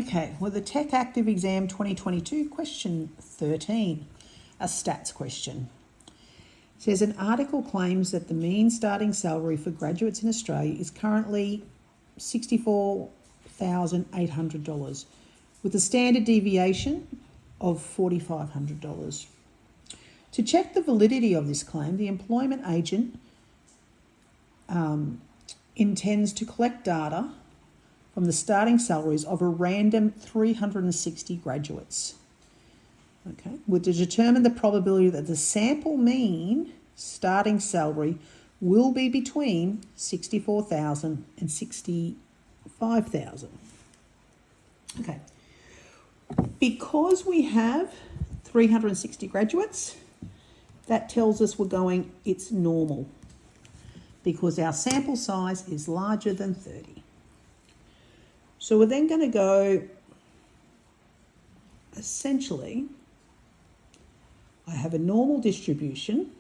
Okay, well, the Tech Active Exam 2022, question 13, a stats question. It says an article claims that the mean starting salary for graduates in Australia is currently $64,800 with a standard deviation of $4,500. To check the validity of this claim, the employment agent intends to collect data from the starting salaries of a random 360 graduates. Okay, to determine the probability that the sample mean starting salary will be between $64,000 and $65,000. Okay, because we have 360 graduates, that tells us it's normal because our sample size is larger than 30. So we're then going to go, essentially, I have a normal distribution.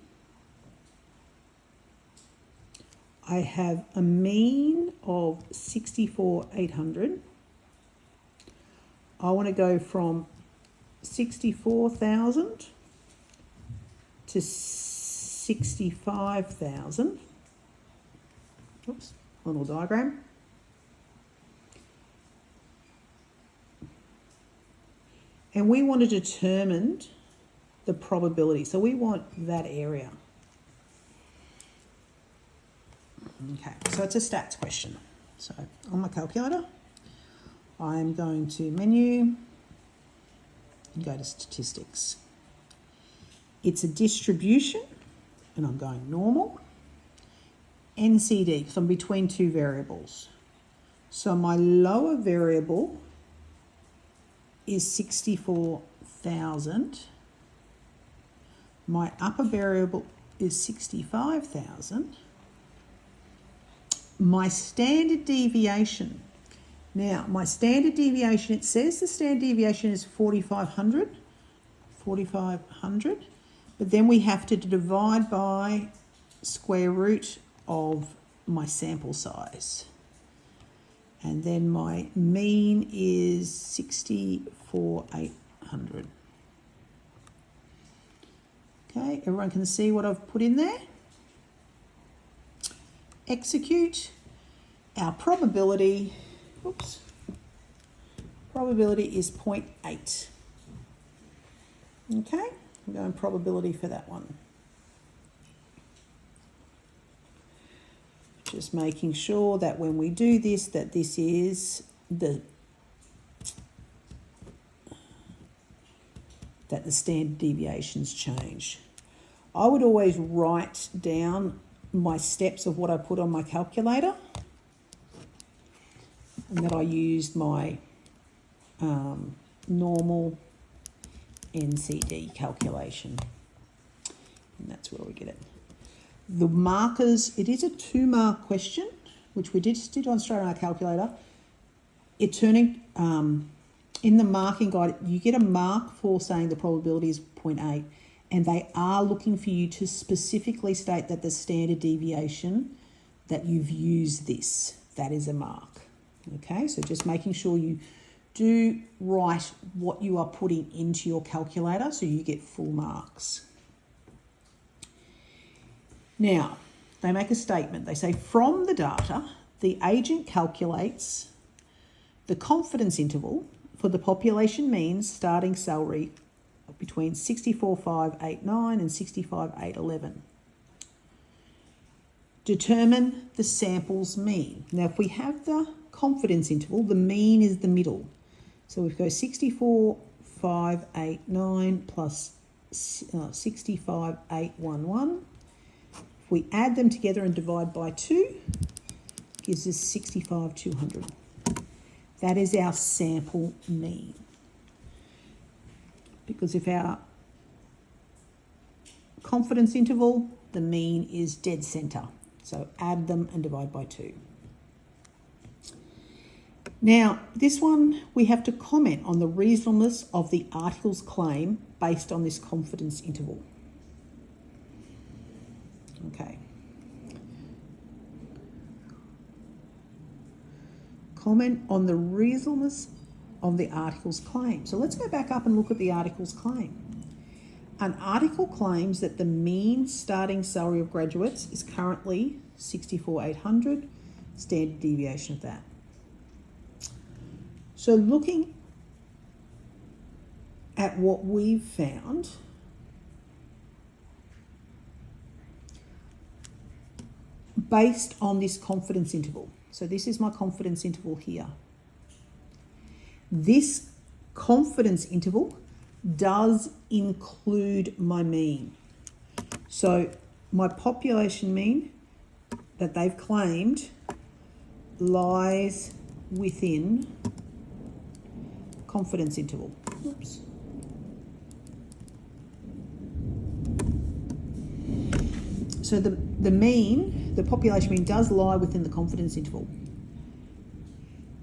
I have a mean of 64,800. I want to go from 64,000 to 65,000. Oops, little diagram. And we want to determine the probability. So we want that area. Okay, so it's a stats question. So on my calculator, I'm going to menu and go to statistics. It's a distribution, and I'm going normal. NCD, because I'm between two variables. So my lower variable is 64,000. My upper variable is 65,000. My standard deviation. Now, my standard deviation, it says the standard deviation is 4,500, but then we have to divide by square root of my sample size. And then my mean is 64,800. Okay, everyone can see what I've put in there. Execute. Our probability, probability is 0.8. Okay, I'm going probability for that one. Just making sure that when we do this, that this is that the standard deviations change. I would always write down my steps of what I put on my calculator and that I used my normal NCD calculation. And that's where we get it. The markers, it is a 2-mark question, which we did on straight on our calculator. In the marking guide, you get a mark for saying the probability is 0.8, and they are looking for you to specifically state that the standard deviation that you've used this, that is a mark. Okay, so just making sure you do write what you are putting into your calculator so you get full marks. Now, they make a statement. They say, from the data, the agent calculates the confidence interval for the population mean starting salary between 64,589 and 65,811. Determine the sample's mean. Now, if we have the confidence interval, the mean is the middle. So we go 64,589 plus 65,811. If we add them together and divide by 2, gives us 65,200. That is our sample mean. Because if our confidence interval, the mean is dead centre. So add them and divide by 2. Now, this one, we have to comment on the reasonableness of the article's claim based on this confidence interval. Okay. Comment on the reasonableness of the article's claim. So let's go back up and look at the article's claim. An article claims that the mean starting salary of graduates is currently 64,800, standard deviation of that. So looking at what we've found, based on this confidence interval. So this is my confidence interval here. This confidence interval does include my mean. So my population mean that they've claimed lies within confidence interval. Oops. So the mean, the population mean, does lie within the confidence interval.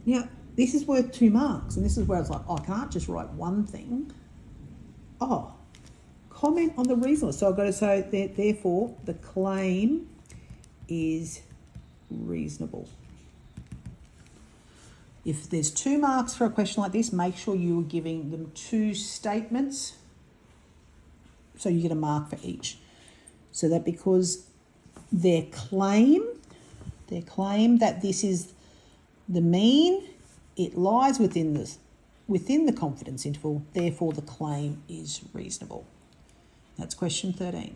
Now, this is worth 2 marks, and this is where it's like, oh, I can't just write one thing. Oh, comment on the reasonableness. So I've got to say that, therefore, the claim is reasonable. If there's 2 marks for a question like this, make sure you are giving them 2 statements, so you get a mark for each. So that because their claim that this is the mean, it lies within the confidence interval, therefore the claim is reasonable. That's question 13.